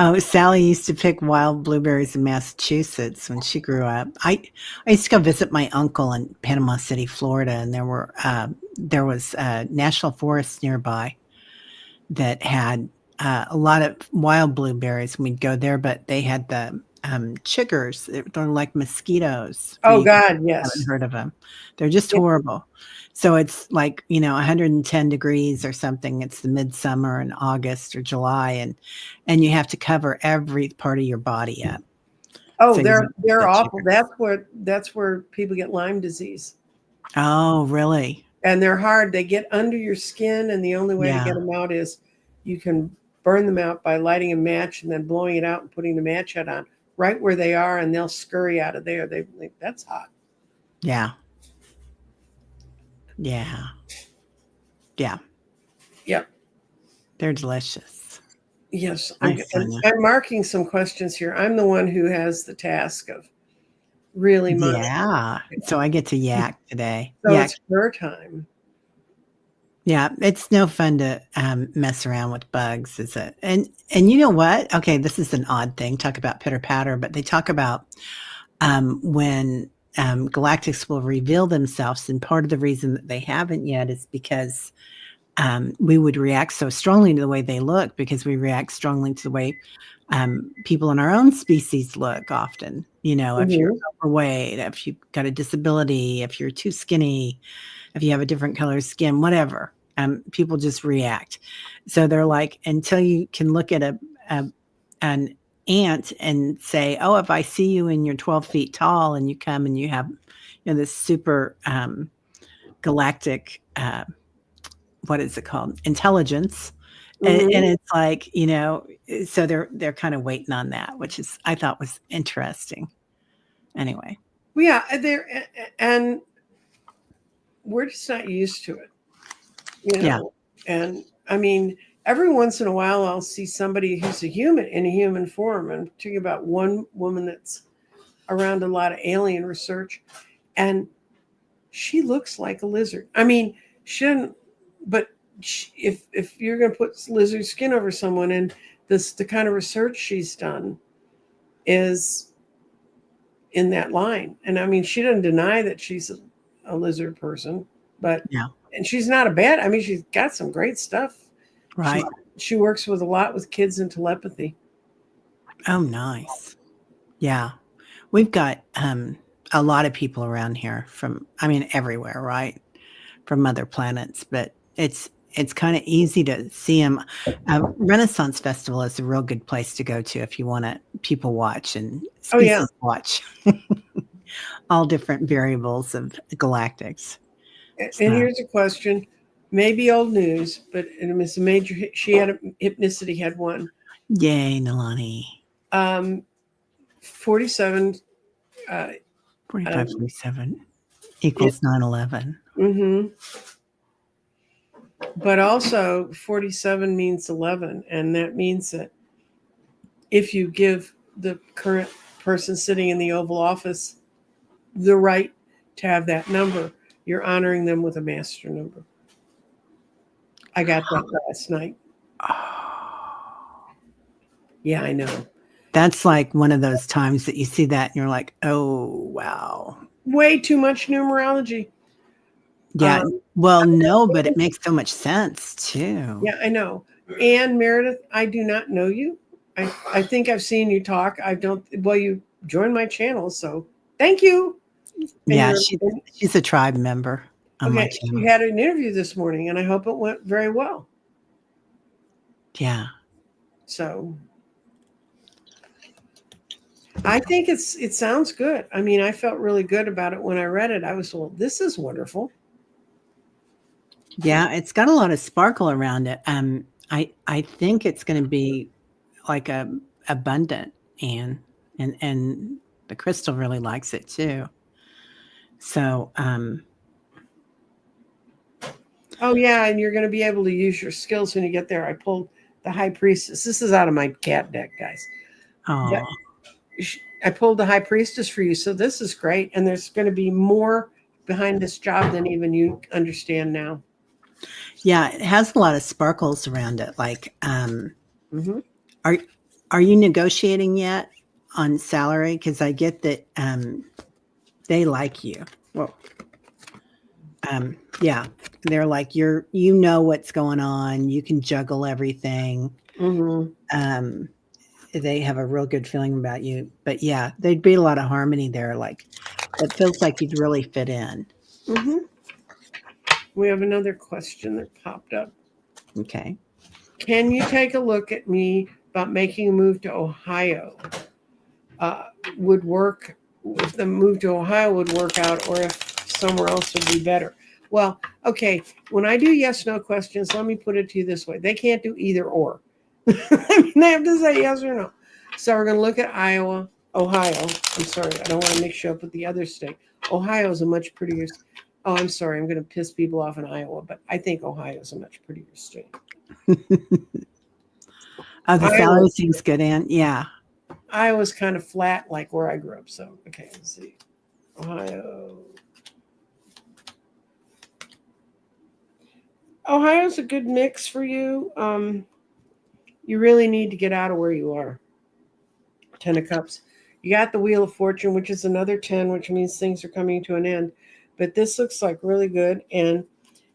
Oh, Sally used to pick wild blueberries in Massachusetts when she grew up. I used to go visit my uncle in Panama City, Florida, and there was a national forest nearby that had a lot of wild blueberries. We'd go there, but they had the chiggers. They're like mosquitoes. Oh You God, haven't yes. heard of them. They're just Yeah. horrible. So it's like, 110 degrees or something. It's the midsummer in August or July, and you have to cover every part of your body up. Oh, So you don't get they're the awful. chiggers. That's where people get Lyme disease. Oh, really? And they're hard. They get under your skin, and the only way to get Yeah. them out is you can burn them out by lighting a match and then blowing it out and putting the match head on right where they are, and they'll scurry out of there. They think that's hot. Yeah. Yeah. Yeah. Yep. They're delicious. Yes. Hi, Sonia. I'm marking some questions here. I'm the one who has the task of really monitoring. Yeah. So I get to yak today. So Yak. it's her time. Yeah. It's no fun to mess around with bugs, is it? And you know what? Okay, this is an odd thing. Talk about pitter patter, but they talk about when galactics will reveal themselves, and part of the reason that they haven't yet is because we would react so strongly to the way they look, because we react strongly to the way people in our own species look often. If you're overweight, if you've got a disability, if you're too skinny, if you have a different color skin, whatever, people just react. So they're like, until you can look at an ant and say, oh, if I see you and you're 12 feet tall and you come and you have this super galactic what is it called, intelligence, and it's like, so they're kind of waiting on that, which is, I thought, was interesting. Anyway. Well, yeah, and we're just not used to it, Yeah. And I mean, every once in a while I'll see somebody who's a human in a human form. I'm talking about one woman that's around a lot of alien research, and she looks like a lizard. I mean, she doesn't, but if you're going to put lizard skin over someone, and the kind of research she's done is in that line. And I mean, she doesn't deny that she's a lizard person, but Yeah. And she's not a bad, I mean, she's got some great stuff. Right. She works with a lot with kids in telepathy. Oh, nice. Yeah. We've got a lot of people around here from, everywhere, right? From other planets, but it's kind of easy to see them. Renaissance Festival is a real good place to go to if you want to people watch and species watch all different variables of galactics. And here's a question, maybe old news, but it was a major hit. She had Hypnicity had one. Yay, Nalani. 47. 47 equals 9/11. Mm-hmm. But also 47 means 11. And that means that if you give the current person sitting in the Oval Office the right to have that number, you're honoring them with a master number. I got that last night. Yeah, I know. That's like one of those times that you see that and you're like, oh, wow. Way too much numerology. Yeah. Well, no, but it makes so much sense too. Yeah, I know. And Meredith, I do not know you. I think I've seen you talk. You joined my channel, so thank you. Yeah, she's a tribe member on my channel. She had an interview this morning, and I hope it went very well. Yeah. So I think it sounds good. I mean, I felt really good about it when I read it. I was, well, this is wonderful. Yeah, it's got a lot of sparkle around it. I think it's going to be like abundant, and the crystal really likes it too. So, oh yeah, and you're going to be able to use your skills when you get there. I pulled the High Priestess. This is out of my cat deck, guys. oh, I pulled the High Priestess for you, so this is great. And there's going to be more behind this job than even you understand now. Yeah, it has a lot of sparkles around it, like Are are you negotiating yet on salary? Because I get that they like you. Well, yeah, they're like you know what's going on. You can juggle everything. Mm-hmm. They have a real good feeling about you. But yeah, there'd be a lot of harmony there. Like it feels like you'd really fit in. Mm-hmm. We have another question that popped up. Okay. Can you take a look at me about making a move to Ohio? Would work if the move to Ohio would work out, or if somewhere else would be better. Well, okay. When I do yes/no questions, let me put it to you this way: they can't do either or. I mean, they have to say yes or no. So we're going to look at Ohio. I'm sorry, I don't want to mix you up with the other state. Ohio is a much prettier. Oh, I'm sorry, I'm going to piss people off in Iowa, but I think Ohio is a much prettier state. Oh, the salary seems good, Ann. Yeah. Iowa's kind of flat, like where I grew up. So, okay, let's see. Ohio's a good mix for you. You really need to get out of where you are. 10 of Cups. You got the Wheel of Fortune, which is another 10, which means things are coming to an end. But this looks like really good, and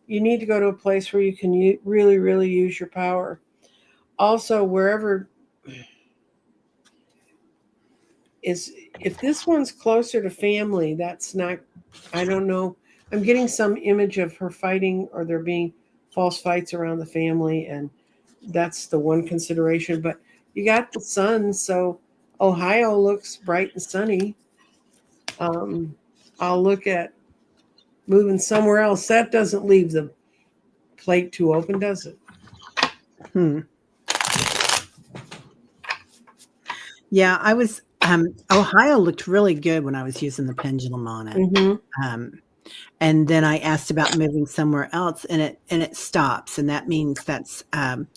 you need to go to a place where you can really, really use your power. Also, wherever is, if this one's closer to family, that's not, I don't know. I'm getting some image of her fighting, or there being false fights around the family, and that's the one consideration. But you got the sun, so Ohio looks bright and sunny. I'll look at moving somewhere else. That doesn't leave the plate too open, does it? Yeah, I was Ohio looked really good when I was using the pendulum on it. Mm-hmm. And then I asked about moving somewhere else, and it stops, and that means that's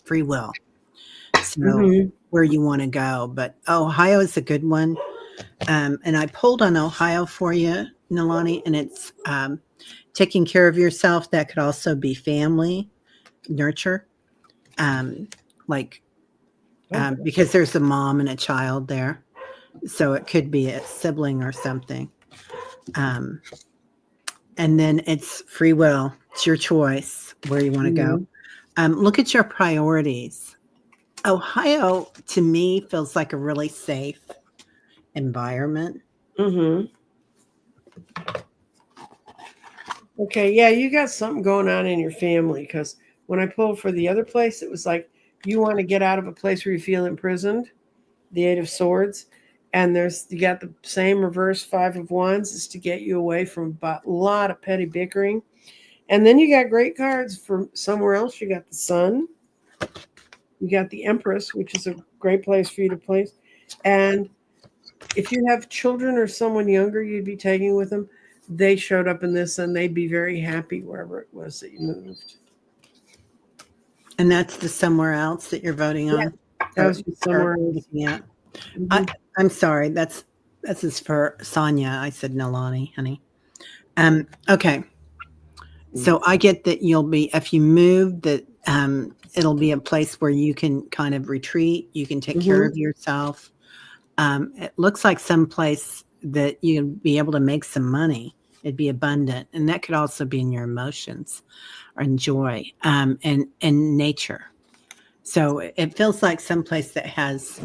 free will. So where you want to go, but Ohio is a good one. And I pulled on Ohio for you, Nalani, and it's taking care of yourself. That could also be family, nurture, because there's a mom and a child there. So it could be a sibling or something. And then it's free will. It's your choice where you want to go. Look at your priorities. Ohio, to me, feels like a really safe environment. Okay, yeah, you got something going on in your family, because when I pulled for the other place, it was like you want to get out of a place where you feel imprisoned, the Eight of Swords, and you got the same reverse Five of Wands is to get you away from a lot of petty bickering. And then you got great cards for somewhere else. You got the Sun, you got the Empress, which is a great place for you to place. And if you have children or someone younger you'd be taking with them, they showed up in this, and they'd be very happy wherever it was that you moved. And that's the somewhere else that you're voting on? That was somewhere else. Yeah. I'm sorry. This is for Sonia. I said Nalani, honey. Okay. So I get that you'll be, if you move, that it'll be a place where you can kind of retreat. You can take care of yourself. It looks like some place that you'll be able to make some money. It'd be abundant. And that could also be in your emotions or in joy and nature. So it feels like some place that has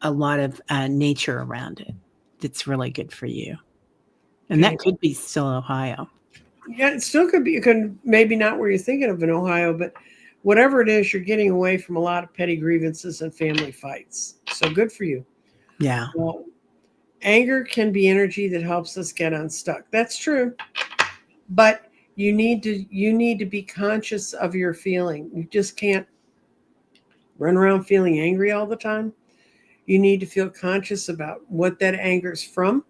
a lot of nature around it. That's really good for you. And that could be still Ohio. Yeah, it still could be. You can maybe not where you're thinking of in Ohio, but whatever it is, you're getting away from a lot of petty grievances and family fights. So good for you. Yeah. Well, anger can be energy that helps us get unstuck. That's true. But you need to be conscious of your feeling. You just can't run around feeling angry all the time. You need to feel conscious about what that anger is from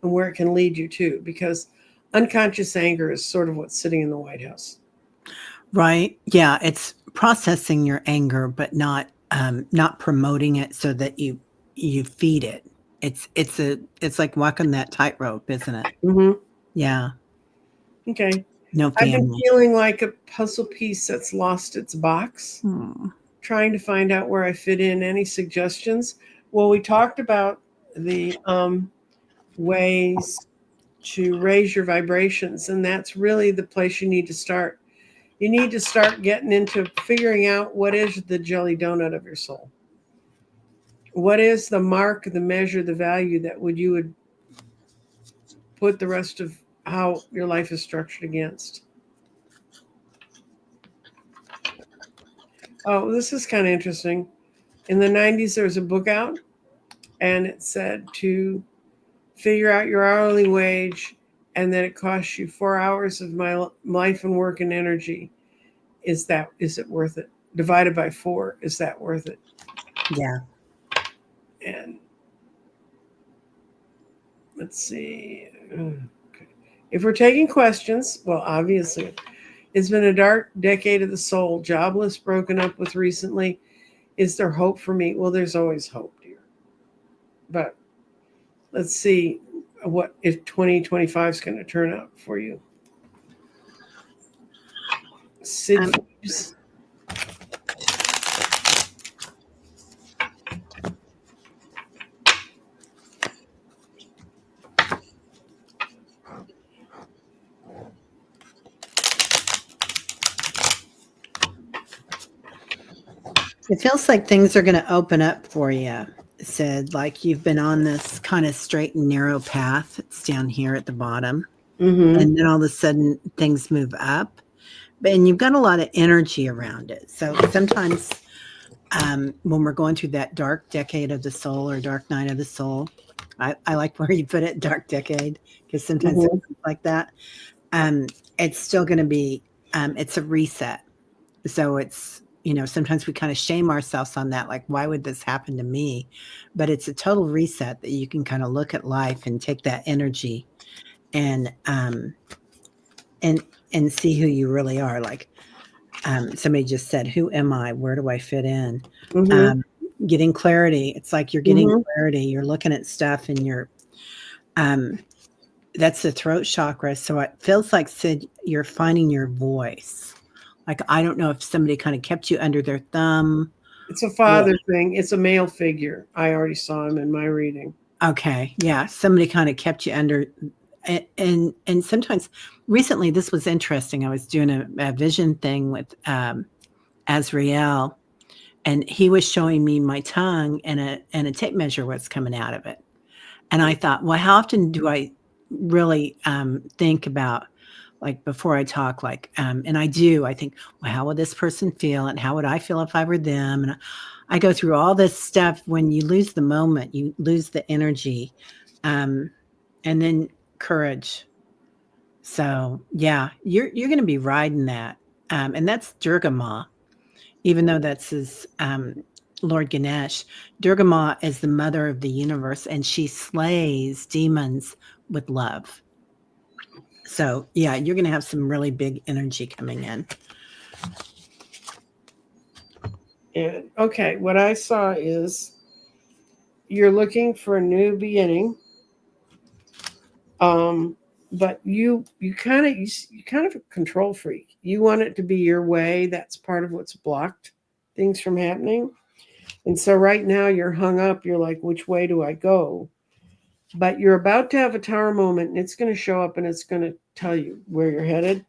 and where it can lead you to, because unconscious anger is sort of what's sitting in the White House. Right. Yeah. It's processing your anger, but not promoting it so that you feed it. It's like walking that tightrope, isn't it? Yeah. Okay. No family. I've been feeling like a puzzle piece that's lost its box. trying to find out where I fit in. Any suggestions? Well, we talked about the ways to raise your vibrations, and that's really the place you need to start. You need to start getting into figuring out what is the jelly donut of your soul. What is the mark, the measure, the value that you would put the rest of how your life is structured against? Oh, this is kind of interesting. In the 90s, there was a book out, and it said to figure out your hourly wage, and that it costs you 4 hours of my life and work and energy. Is it worth it? Divided by 4, is that worth it? Yeah. And let's see. Okay. If we're taking questions, well, obviously, it's been a dark decade of the soul. Jobless, broken up with recently. Is there hope for me? Well, there's always hope, dear. But let's see what if 2025 is going to turn out for you. Sid Phillips. It feels like things are going to open up for you, Sid, like you've been on this kind of straight and narrow path. It's down here at the bottom. Mm-hmm. And then all of a sudden things move up. And you've got a lot of energy around it. So sometimes when we're going through that dark decade of the soul or dark night of the soul, I like where you put it, dark decade, because sometimes it's like that. It's still going to be, it's a reset. So it's, sometimes we kind of shame ourselves on that. Like, why would this happen to me? But it's a total reset that you can kind of look at life and take that energy and see who you really are. Like somebody just said, who am I? Where do I fit in? Mm-hmm. Getting clarity. It's like you're getting clarity. You're looking at stuff and you're, that's the throat chakra. So it feels like, Sid, you're finding your voice. Like, I don't know if somebody kind of kept you under their thumb. It's a father thing. It's a male figure. I already saw him in my reading. Okay. Yeah. Somebody kind of kept you under. And sometimes recently this was interesting. I was doing a vision thing with Azrael, and he was showing me my tongue and a tape measure was coming out of it. And I thought, well, how often do I really think about, like, before I talk, like, and I think, well, how would this person feel? And how would I feel if I were them? And I go through all this stuff. When you lose the moment, you lose the energy. And then courage. So yeah, you're going to be riding that. And that's Durga Ma, even though that's his Lord Ganesh. Durga Ma is the mother of the universe, and she slays demons with love. So yeah, you're going to have some really big energy coming in. And okay, what I saw is you're looking for a new beginning. But you kind of a control freak. You want it to be your way. That's part of what's blocked things from happening. And so right now you're hung up. You're like, which way do I go? But you're about to have a tower moment, and it's going to show up and it's going to tell you where you're headed.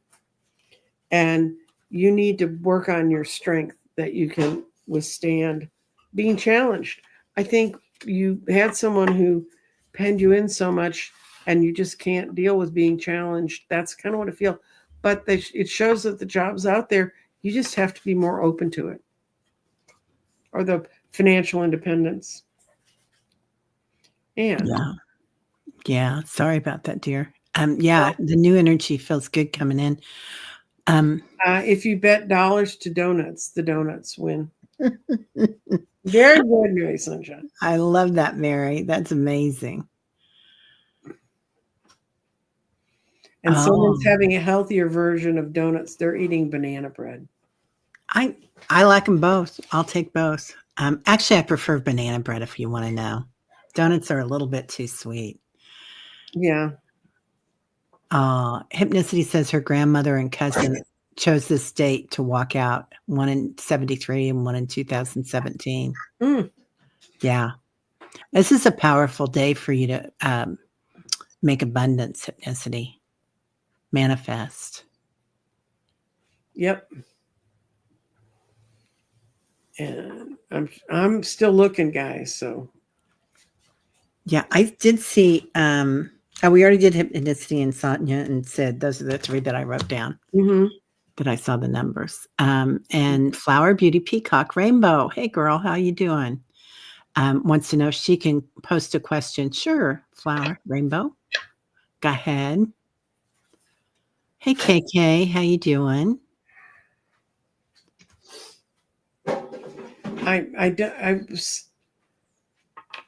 And you need to work on your strength that you can withstand being challenged. I think you had someone who penned you in so much and you just can't deal with being challenged. That's kind of what I feel. But it shows that the job's out there. You just have to be more open to it. Or the financial independence. And yeah. Sorry about that, dear. The new energy feels good coming in. If you bet dollars to donuts, the donuts win. Very good, Mary Sunshine. I love that, Mary. That's amazing. And someone's having a healthier version of donuts. They're eating banana bread. I like them both. I'll take both. Actually, I prefer banana bread, if you want to know. Donuts are a little bit too sweet. Yeah. Hypnicity says her grandmother and cousin chose this date to walk out, one in 73 and one in 2017. Mm. Yeah. This is a powerful day for you to make abundance hypnicity manifest. Yep. And I'm still looking, guys. So yeah, I did see. We already did hypnicity and Sonia and Sid. Those are the three that I wrote down. That I saw the numbers. And Flower Beauty Peacock Rainbow. Hey, girl, how you doing? Wants to know if she can post a question. Sure, Flower Rainbow. Go ahead. Hey, KK, how you doing?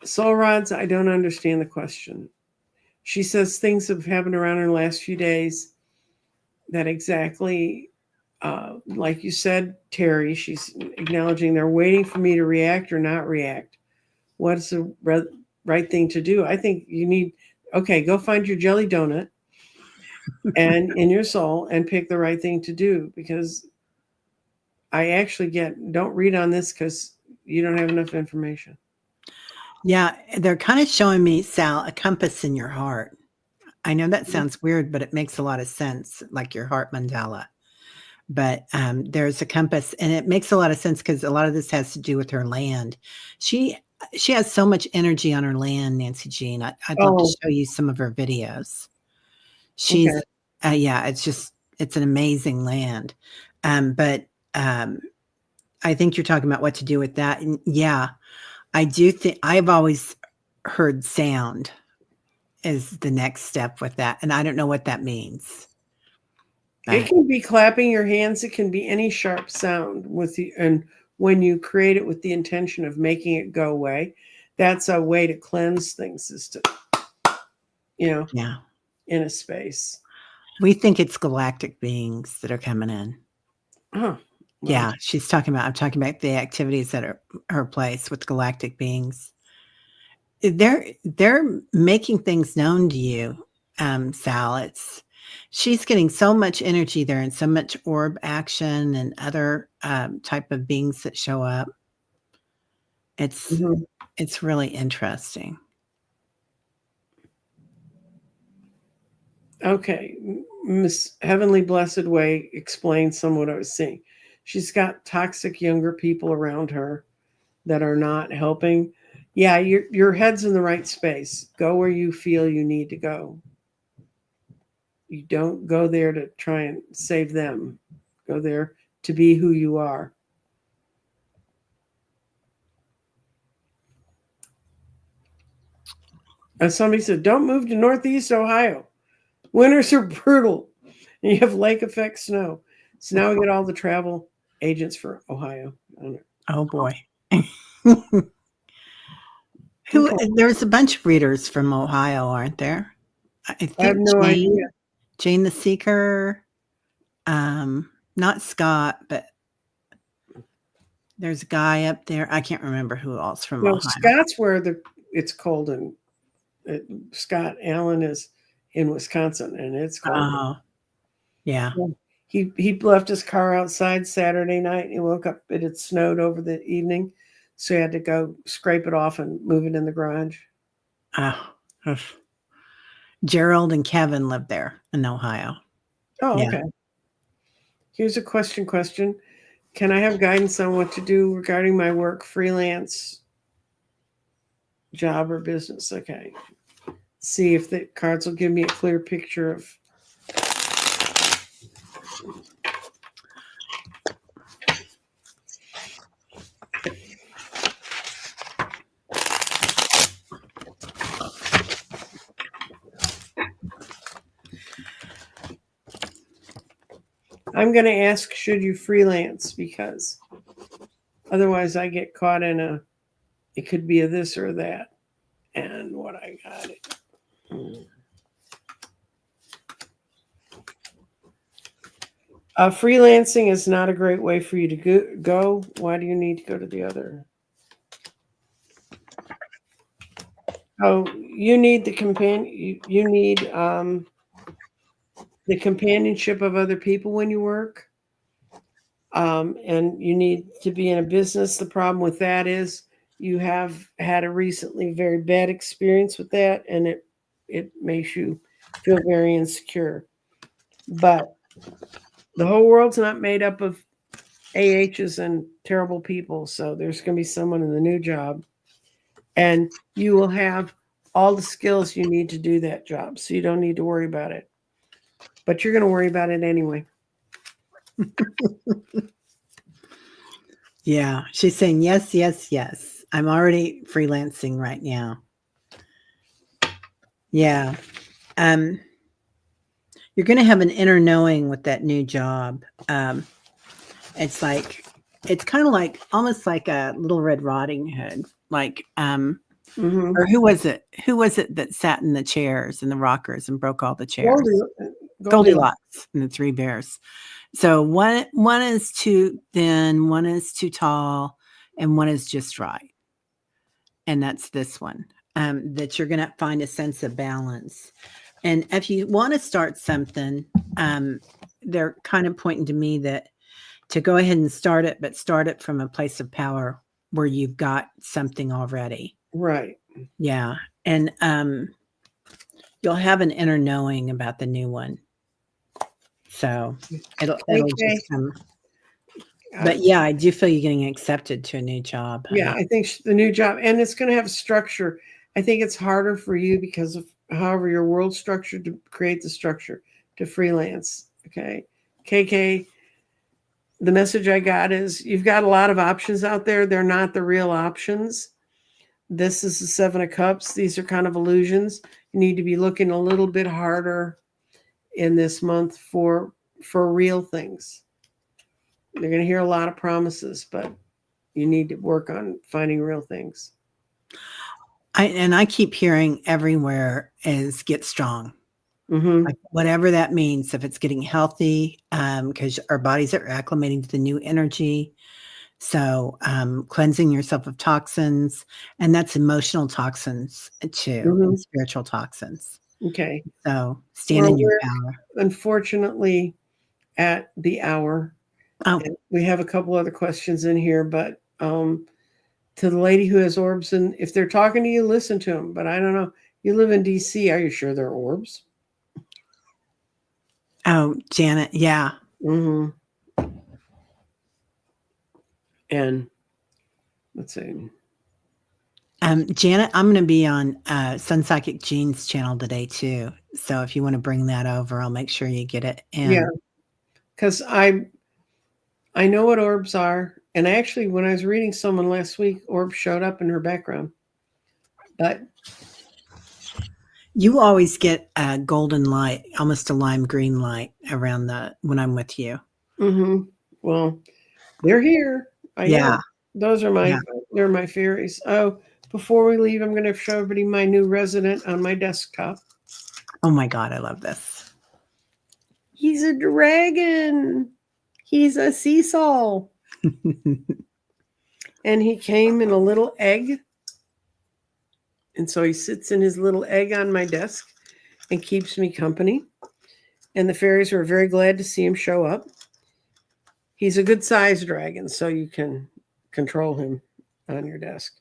Soul Rods, I don't understand the question. She says things have happened around her in the last few days that exactly, like you said, Teri, she's acknowledging they're waiting for me to react or not react. What's the right thing to do? I think you need, go find your jelly donut and in your soul and pick the right thing to do, because I actually don't read on this because you don't have enough information. Yeah, they're kind of showing me, Sal, a compass in your heart. I know that sounds weird, but it makes a lot of sense, like your heart mandala. But there's a compass, and it makes a lot of sense because a lot of this has to do with her land. She has so much energy on her land, Nancy Jean. I'd love to show you some of her videos. She's, it's an amazing land. But I think you're talking about what to do with that. And yeah, I do think I've always heard sound is the next step with that. And I don't know what that means. It can be clapping your hands. It can be any sharp sound and when you create it with the intention of making it go away, that's a way to cleanse things, is to, in a space. We think it's galactic beings that are coming in. Oh, yeah. I'm talking about the activities that are her place with galactic beings. They're making things known to you, Sal. She's getting so much energy there and so much orb action and other type of beings that show up. It's really interesting. Okay. Miss Heavenly Blessed Way explains some of what I was seeing. She's got toxic younger people around her that are not helping. Yeah, your head's in the right space. Go where you feel you need to go. You don't go there to try and save them. Go there to be who you are. As somebody said, don't move to Northeast Ohio. Winters are brutal. And you have lake effect snow. So now we get all the travel agents for Ohio. Oh boy. There's a bunch of readers from Ohio, aren't there? I think I have no idea. Jane the Seeker, not Scott, but there's a guy up there. I can't remember who else from Ohio. Scott's where it's cold, and Scott Allen is in Wisconsin, and it's cold. Oh, yeah. He left his car outside Saturday night. He woke up, it had snowed over the evening, so he had to go scrape it off and move it in the garage. Oh, Gerald and Kevin live there in Ohio. Oh, yeah. Okay. Here's a question. Can I have guidance on what to do regarding my work, freelance, job, or business? Okay. See if the cards will give me a clear picture of. I'm going to ask, should you freelance? Because otherwise I get caught in it could be a this or that. And what I got it. Freelancing is not a great way for you to go. Why do you need to go to the other? Oh, you need the companion. You need the companionship of other people when you work. and you need to be in a business. The problem with that is you have had a recently very bad experience with that, and it makes you feel very insecure. But the whole world's not made up of AHs and terrible people. So there's going to be someone in the new job, and you will have all the skills you need to do that job. So you don't need to worry about it, but you're going to worry about it anyway. Yeah. She's saying, yes, yes, yes. I'm already freelancing right now. Yeah. You're going to have an inner knowing with that new job. It's kind of like almost like a Little Red Riding Hood. Like, or who was it? Who was it that sat in the chairs and the rockers and broke all the chairs? Goldilocks and the Three Bears. So one is too thin, one is too tall, and one is just right. And that's this one. That you're going to find a sense of balance. And if you want to start something, they're kind of pointing to me that to go ahead and start it, but start it from a place of power where you've got something already. Right. Yeah. And you'll have an inner knowing about the new one. So it'll just come. But yeah, I do feel you're getting accepted to a new job. Yeah, I think the new job, and it's going to have a structure. I think it's harder for you because of however your world's structured to create the structure to freelance. Okay. KK, the message I got is you've got a lot of options out there. They're not the real options. This is the Seven of Cups. These are kind of illusions. You need to be looking a little bit harder in this month for real things. You're going to hear a lot of promises, but you need to work on finding real things. I keep hearing everywhere is get strong. Like whatever that means, if it's getting healthy, because our bodies are acclimating to the new energy. So cleansing yourself of toxins, and that's emotional toxins too, and spiritual toxins. Okay. So stand in your power. Unfortunately, at the hour. Oh. We have a couple other questions in here, but to the lady who has orbs, and if they're talking to you, listen to them. But I don't know. You live in DC. Are you sure they're orbs? Oh, Janet. Yeah. And let's see. Janet, I'm going to be on Sun Psychic Jean's channel today too. So if you want to bring that over, I'll make sure you get it. And yeah, because I know what orbs are, and actually, when I was reading someone last week, orbs showed up in her background. But you always get a golden light, almost a lime green light around when I'm with you. Well, they're here. Yeah. Those are they're my fairies. Oh, before we leave, I'm going to show everybody my new resident on my desktop. Oh my God, I love this. He's a dragon. He's a seesaw. And he came in a little egg. And so he sits in his little egg on my desk and keeps me company. And the fairies were very glad to see him show up. He's a good sized dragon, so you can control him on your desk.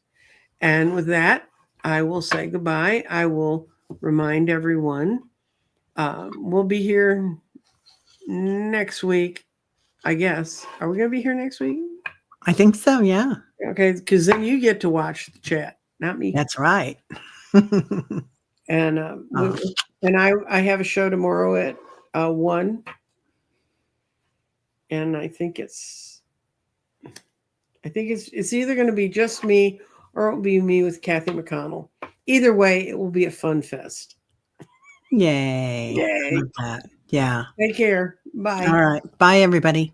And with that, I will say goodbye. I will remind everyone we'll be here next week, I guess. Are we going to be here next week? I think so, yeah. Okay, because then you get to watch the chat, not me. That's right. And I have a show tomorrow at 1. And I think it's either going to be just me or it will be me with Kathy McConnell. Either way, it will be a fun fest. Yay. Yay. Love that. Yeah. Take care. Bye. All right. Bye, everybody.